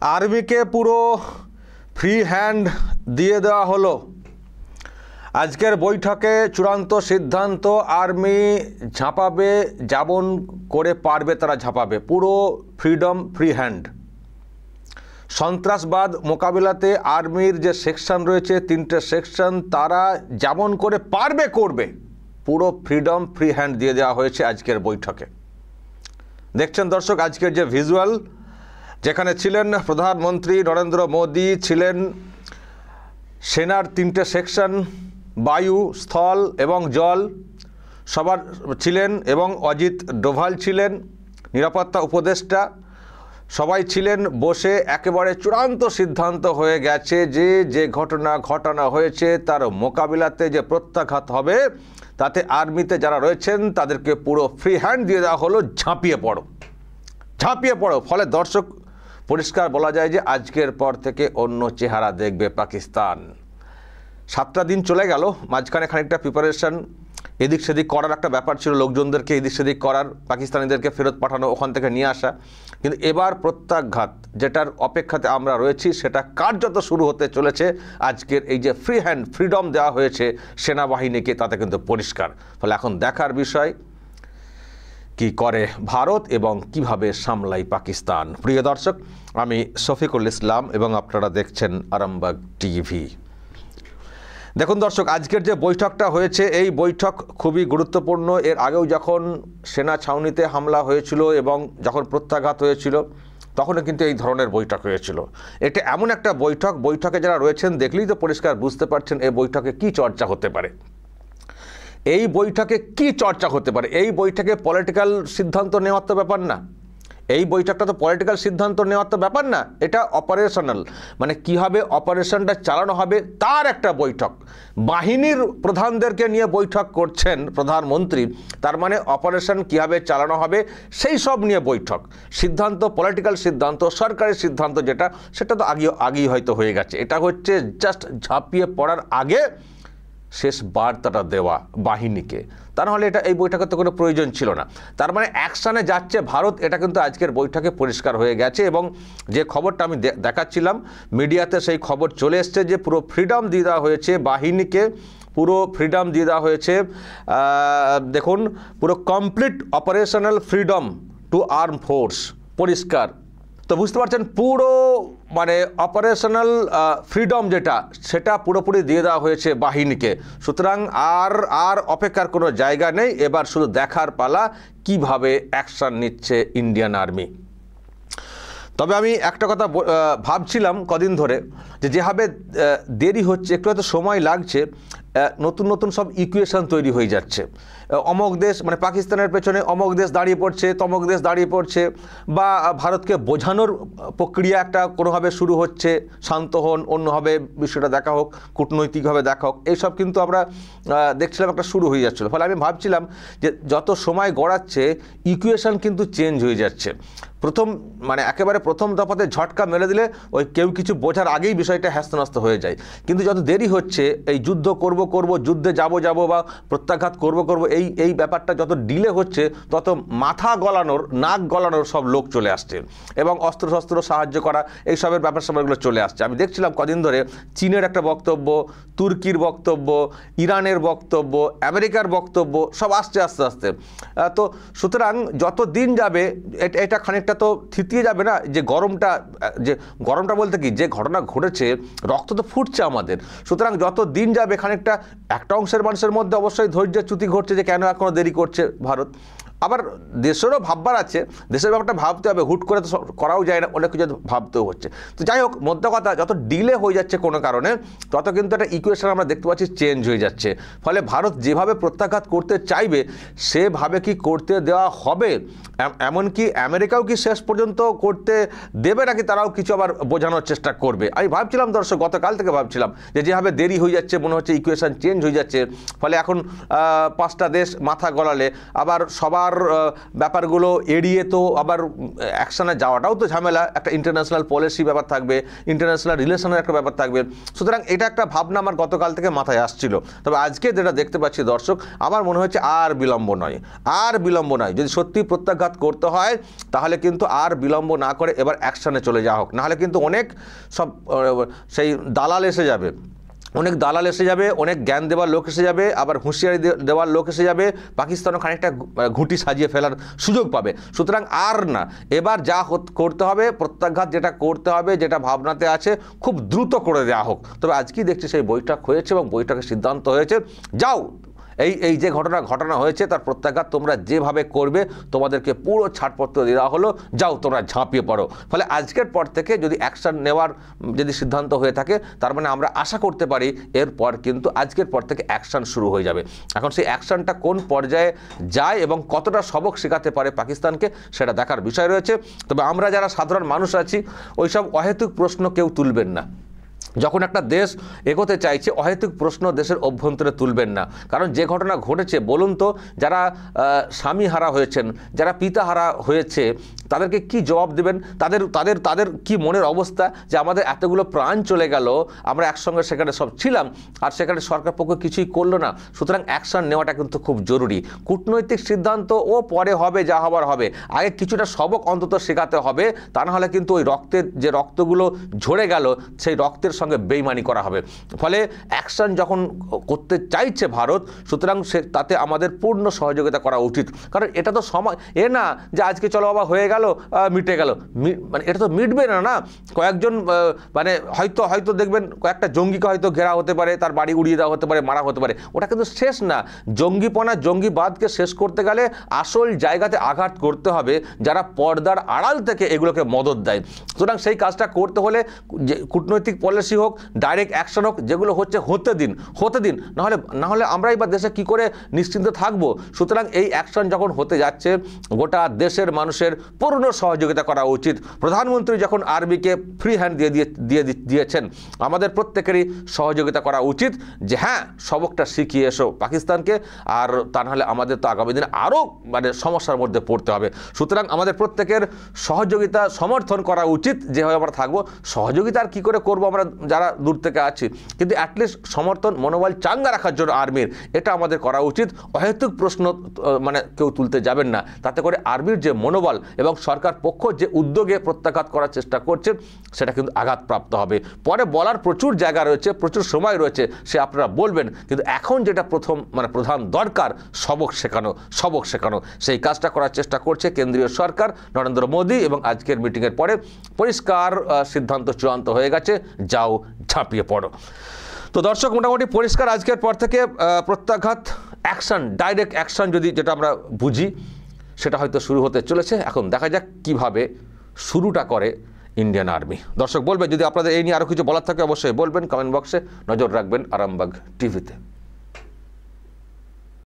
আর্মিকে পুরো free hand দিয়ে দেওয়া হলো। আজকের বৈঠকে চূড়ান্ত সিদ্ধান্ত, আর্মি ঝাঁপাবে, যেমন করে পারবে তারা ঝাঁপাবে, পুরো ফ্রিডম, ফ্রি হ্যান্ড। সন্ত্রাসবাদ মোকাবিলাতে আর্মির যে সেকশন রয়েছে, 3টে সেকশন, তারা যেমন করে পারবে করবে, পুরো ফ্রিডম, ফ্রি হ্যান্ড দিয়ে দেওয়া হয়েছে আজকের বৈঠকে। দেখছেন দর্শক আজকের যে ভিজুয়াল, যেখানে ছিলেন প্রধানমন্ত্রী নরেন্দ্র মোদী, ছিলেন সেনার 3টে সেকশন, বায়ু, স্থল এবং জল, সবার ছিলেন, এবং অজিত ডোভাল ছিলেন নিরাপত্তা উপদেষ্টা, সবাই ছিলেন বসে। একেবারে চূড়ান্ত সিদ্ধান্ত হয়ে গেছে যে যে ঘটনা হয়েছে তার মোকাবিলাতে যে প্রত্যাঘাত হবে, তাতে আর্মিতে যারা রয়েছেন তাদেরকে পুরো ফ্রি হ্যান্ড দিয়ে দেওয়া হলো, ঝাঁপিয়ে পড়ো। ফলে দর্শক পরিষ্কার বলা যায় যে আজকের পর থেকে অন্য চেহারা দেখবে পাকিস্তান। 7টা দিন চলে গেল, মাঝখানে খানিকটা প্রিপারেশন, এদিক সেদিক করার একটা ব্যাপার ছিল, লোকজনদেরকে এদিক সেদিক করার, পাকিস্তানিদেরকে ফেরত পাঠানো, ওখান থেকে নিয়ে আসা। কিন্তু এবার প্রত্যাঘাত যেটার অপেক্ষাতে আমরা রয়েছি, সেটা কার্যত শুরু হতে চলেছে। আজকের এই যে ফ্রি হ্যান্ড, ফ্রিডম দেওয়া হয়েছে সেনাবাহিনীকে, তাতে কিন্তু পরিষ্কার। ফলে এখন দেখার বিষয় কি করে ভারত এবং কিভাবে সামলাই পাকিস্তান। প্রিয় দর্শক, আমি শফিকুল ইসলাম এবং আপনারা দেখছেন আরামবাগ টিভি। দেখুন দর্শক, আজকের যে বৈঠকটা হয়েছে, এই বৈঠক খুবই গুরুত্বপূর্ণ। এর আগেও যখন সেনা ছাউনিতে হামলা হয়েছিল এবং যখন প্রত্যাঘাত হয়েছিল, তখনও কিন্তু এই ধরনের বৈঠক হয়েছিল। এটা এমন একটা বৈঠকে যারা রয়েছেন দেখলেই তো পরিষ্কার বুঝতে পারছেন এই বৈঠকে কি চর্চা হতে পারে। এই বৈঠকে পলিটিক্যাল সিদ্ধান্ত নেওয়ার তো ব্যাপার না। এই বৈঠকটা তো পলিটিক্যাল সিদ্ধান্ত নেওয়ার তো ব্যাপার না, এটা অপারেশনাল, মানে কীভাবে অপারেশনটা চালানো হবে তার একটা বৈঠক। বাহিনীর প্রধানদেরকে নিয়ে বৈঠক করছেন প্রধানমন্ত্রী, তার মানে অপারেশন কীভাবে চালানো হবে সেই সব নিয়ে বৈঠক। সিদ্ধান্ত, পলিটিক্যাল সিদ্ধান্ত, সরকারি সিদ্ধান্ত যেটা, সেটা তো আগেই হয়তো হয়ে গেছে। এটা হচ্ছে জাস্ট ঝাঁপিয়ে পড়ার আগে শেষ বার্তাটা দেওয়া বাহিনীকে। তা নাহলে এই বৈঠকের তো কোনো প্রয়োজন ছিল না। তার মানে অ্যাকশানে যাচ্ছে ভারত, এটা কিন্তু আজকের বৈঠকে পরিষ্কার হয়ে গেছে। এবং যে খবরটা আমি দেখাচ্ছিলাম মিডিয়াতে, সেই খবর চলে এসছে যে পুরো ফ্রিডম দিয়ে দেওয়া হয়েছে বাহিনীকে, পুরো ফ্রিডম দিয়ে দেওয়া হয়েছে। দেখুন, পুরো complete operational freedom two arm force, পরিষ্কার। তো বুঝতে পারছেন, পুরো মানে অপারেশনাল ফ্রিডম যেটা, সেটা পুরোপুরি দিয়ে দেওয়া হয়েছে বাহিনীকে। সুতরাং আর অপেক্ষার কোনো জায়গা নেই, এবার শুধু দেখার পালা কিভাবে অ্যাকশন নিচ্ছে ইন্ডিয়ান আর্মি। তবে আমি একটা কথা ভাবছিলাম কদিন ধরে, যেভাবে দেরি হচ্ছে, একটু হয়তো সময় লাগছে, নতুন সব ইকুয়েশন তৈরি হয়ে যাচ্ছে। অমুক দেশ, মানে পাকিস্তানের পেছনে অমুক দেশ দাঁড়িয়ে পড়ছে, তমুক দেশ দাঁড়িয়ে পড়ছে, বা ভারতকে বোঝানোর প্রক্রিয়া একটা কোনোভাবে শুরু হচ্ছে, শান্ত হন, অন্যভাবে বিষয়টা দেখা হোক, কূটনৈতিকভাবে দেখা হোক, এইসব কিন্তু আমরা দেখছিলাম একটা শুরু হয়ে যাচ্ছিলো। ফলে আমি ভাবছিলাম যে যত সময় গড়াচ্ছে ইকুয়েশন কিন্তু চেঞ্জ হয়ে যাচ্ছে। একেবারে প্রথম দফাতে ঝটকা মেরে দিলে ওই কেউ কিছু বোঝার আগেই বিষয়টা হ্যাস্তন্যস্ত হয়ে যায়। কিন্তু যত দেরি হচ্ছে, এই যুদ্ধ করব, যুদ্ধে যাব বা প্রত্যাঘাত করব, এই ব্যাপারটা যত ডিলে হচ্ছে, তত মাথা গলানোর, নাক গলানোর সব লোক চলে আসছে, এবং অস্ত্রশস্ত্র সাহায্য করা, এইসবের ব্যাপারগুলো চলে আসছে। আমি দেখছিলাম কদিন ধরে চীনের একটা বক্তব্য, তুর্কির বক্তব্য, ইরানের বক্তব্য, আমেরিকার বক্তব্য, সব আসছে আস্তে। তো সুতরাং যত দিন যাবে এটা খানিকটা তো থিতিয়ে যাবে না। যে গরমটা বলতে কি, যে ঘটনা ঘটেছে, রক্ত তো ফুটছে আমাদের। সুতরাং যত দিন যাবে খানিকটা একটা অংশের মানুষের মধ্যে অবশ্যই ধৈর্যচ্যুতি ঘটছে যে কেন এখনো দেরি করছে ভারত। আবার দেশেরও ভাববার আছে, দেশের ব্যাপারটা ভাবতে হবে, হুট করে তো করাও যায় না, অনেক কিছু ভাবতেও হচ্ছে। তো যাই হোক, মধ্যে কথা, যত ডিলে হয়ে যাচ্ছে কোনো কারণে, তত কিন্তু একটা ইকুয়েশন আমরা দেখতে পাচ্ছি চেঞ্জ হয়ে যাচ্ছে। ফলে ভারত যেভাবে প্রত্যাঘাত করতে চাইবে সেভাবে কি করতে দেওয়া হবে, এমনকি আমেরিকাও কি শেষ পর্যন্ত করতে দেবে, নাকি তারাও কিছু আবার বোঝানোর চেষ্টা করবে। আমি ভাবছিলাম দর্শক, গতকাল থেকে ভাবছিলাম যে যেভাবে দেরি হয়ে যাচ্ছে, মনে হচ্ছে ইকুয়েশন চেঞ্জ হয়ে যাচ্ছে। ফলে এখন 5টা দেশ মাথা গলালে আবার সবার আর ব্যাপারগুলো এড়িয়ে তো আবার অ্যাকশানে যাওয়াটাও তো ঝামেলা, একটা ইন্টারন্যাশনাল পলিসি ব্যাপার থাকবে, ইন্টারন্যাশনাল রিলেশনের একটা ব্যাপার থাকবে। সুতরাং এটা একটা ভাবনা আমার গতকাল থেকে মাথায় আসছিল। তবে আজকে যেটা দেখতে পাচ্ছি দর্শক, আমার মনে হচ্ছে আর বিলম্ব নয়, আর বিলম্ব নয়। যদি সত্যি প্রত্যাঘাত করতে হয় তাহলে কিন্তু আর বিলম্ব না করে এবার অ্যাকশানে চলে যাওয়া হোক, নাহলে কিন্তু অনেক সব সেই দালাল এসে যাবে, অনেক দালাল এসে যাবে, অনেক জ্ঞান দেওয়ার লোক এসে যাবে, আবার হুঁশিয়ারি দেওয়ার লোক এসে যাবে, পাকিস্তানও খানিকটা ঘুঁটি সাজিয়ে ফেলার সুযোগ পাবে। সুতরাং আর না, এবার যা করতে হবে, প্রত্যাঘাত যেটা করতে হবে, যেটা ভাবনাতে আছে, খুব দ্রুত করে দেওয়া হোক। তবে আজকেই দেখছি সেই বৈঠক হয়েছে এবং বৈঠকের সিদ্ধান্ত হয়েছে, যাও এই যে ঘটনা হয়েছে তার প্রত্যাঘাত তোমরা যেভাবে করবে তোমাদেরকে পুরো ছাড়পত্র দেওয়া হলো, যাও তোমরা ঝাঁপিয়ে পড়ো। ফলে আজকের পর থেকে যদি অ্যাকশন নেওয়ার যদি সিদ্ধান্ত হয়ে থাকে, তার মানে আমরা আশা করতে পারি এরপর কিন্তু আজকের পর থেকে অ্যাকশন শুরু হয়ে যাবে। এখন সেই অ্যাকশনটা কোন পর্যায়ে যায় এবং কতটা সবক শেখাতে পারে পাকিস্তানকে, সেটা দেখার বিষয় রয়েছে। তবে আমরা যারা সাধারণ মানুষ আছি, ওইসব অহেতুক প্রশ্ন কেউ তুলবেন না। যখন একটা দেশ এগোতে চাইছে, অহেতুক প্রশ্ন দেশের অভ্যন্তরে তুলবেন না। কারণ যে ঘটনা ঘটেছে, বলুন তো, যারা স্বামী হারা হয়েছেন, যারা পিতা হারা হয়েছে, তাদেরকে কি জবাব দেবেন? তাদের কি মনের অবস্থা যে আমাদের এতগুলো প্রাণ চলে গেল, আমরা একসঙ্গে সেখানে সব ছিলাম, আর সেখানে সরকার পক্ষ কিছুই করলো না। সুতরাং অ্যাকশন নেওয়াটা কিন্তু খুব জরুরি। কূটনৈতিক সিদ্ধান্ত ও পরে হবে, যা হবার হবে, আগে কিছুটা সবক অন্তত শেখাতে হবে। তা না হলে কিন্তু ওই রক্তগুলো ঝরে গেল, সেই রক্তের সঙ্গে বেইমানি করা হবে। ফলে অ্যাকশন যখন করতে চাইছে ভারত, সুতরাং তাতে আমাদের পূর্ণ সহযোগিতা করা উচিত। কারণ এটা তো সময় না যে আজকে চলো বাবা হয়ে গেল, মিটে গেল, মানে এটা তো মিটবে না। কয়েকজন মানে হয়তো দেখবেন কয়েকটা জঙ্গিকে হয়তো ঘেরা হতে পারে, তার বাড়ি উড়িয়ে দেওয়া হতে পারে, মারা হতে পারে, ওটা কিন্তু শেষ না। জঙ্গিপনা, জঙ্গিবাদকে শেষ করতে গেলে আসল জায়গাতে আঘাত করতে হবে, যারা পর্দার আড়াল থেকে এগুলোকে মদত দেয়। সুতরাং সেই কাজটা করতে হলে যে কূটনৈতিক পলিসি হোক, ডাইরেক্ট অ্যাকশন হোক, যেগুলো হচ্ছে হতে দিন, নাহলে আমরাই বা দেশে কি করে নিশ্চিন্ত থাকবো। সুতরাং এই অ্যাকশন যখন হতে যাচ্ছে, গোটা দেশের মানুষের পূর্ণ সহযোগিতা করা উচিত। প্রধানমন্ত্রী যখন আর্মিকে ফ্রি হ্যান্ড দিয়েছেন, আমাদের প্রত্যেকেরই সহযোগিতা করা উচিত যে হ্যাঁ, সবকটা শিখিয়ে এসো পাকিস্তানকে, আর তা নাহলে আমাদের তো আগামী দিনে আরও মানে সমস্যার মধ্যে পড়তে হবে। সুতরাং আমাদের প্রত্যেকের সহযোগিতা সমর্থন করা উচিত, যেভাবে আমরা থাকবো। সহযোগিতা আর কী করে করবো আমরা যারা দূর থেকে আছি, কিন্তু অ্যাটলিস্ট সমর্থন, মনোবল চাঙ্গা রাখার জন্য আর্মির, এটা আমাদের করা উচিত। অহেতুক প্রশ্ন মানে কেউ তুলতে যাবেন না, তাতে করে আর্মির যে মনোবল এবং সরকার পক্ষ যে উদ্যোগে প্রত্যাঘাত করার চেষ্টা করছে, সেটা কিন্তু আঘাতপ্রাপ্ত হবে। পরে বলার প্রচুর জায়গা রয়েছে, প্রচুর সময় রয়েছে, সে আপনারা বলবেন, কিন্তু এখন যেটা প্রধান দরকার, সবক শেখানো। সেই কাজটা করার চেষ্টা করছে কেন্দ্রীয় সরকার, নরেন্দ্র মোদী, এবং আজকের মিটিংয়ের পরে পরিষ্কার সিদ্ধান্ত চূড়ান্ত হয়ে গেছে, যাও ঝাঁপিয়ে পড়ো। তো দর্শক, মোটামুটি পরিষ্কার আজকের পর থেকে প্রত্যাঘাত, অ্যাকশন, ডাইরেক্ট অ্যাকশন যেটা আমরা বুঝি, সেটা হয়তো শুরু হতে চলেছে। এখন দেখা যাক কিভাবে শুরুটা করে ইন্ডিয়ান আর্মি। দর্শক বলবেন, যদি আপনাদের এই নিয়ে আরও কিছু বলার থাকে অবশ্যই বলবেন, কমেন্ট বক্সে নজর রাখবেন আরামবাগ টিভিতে।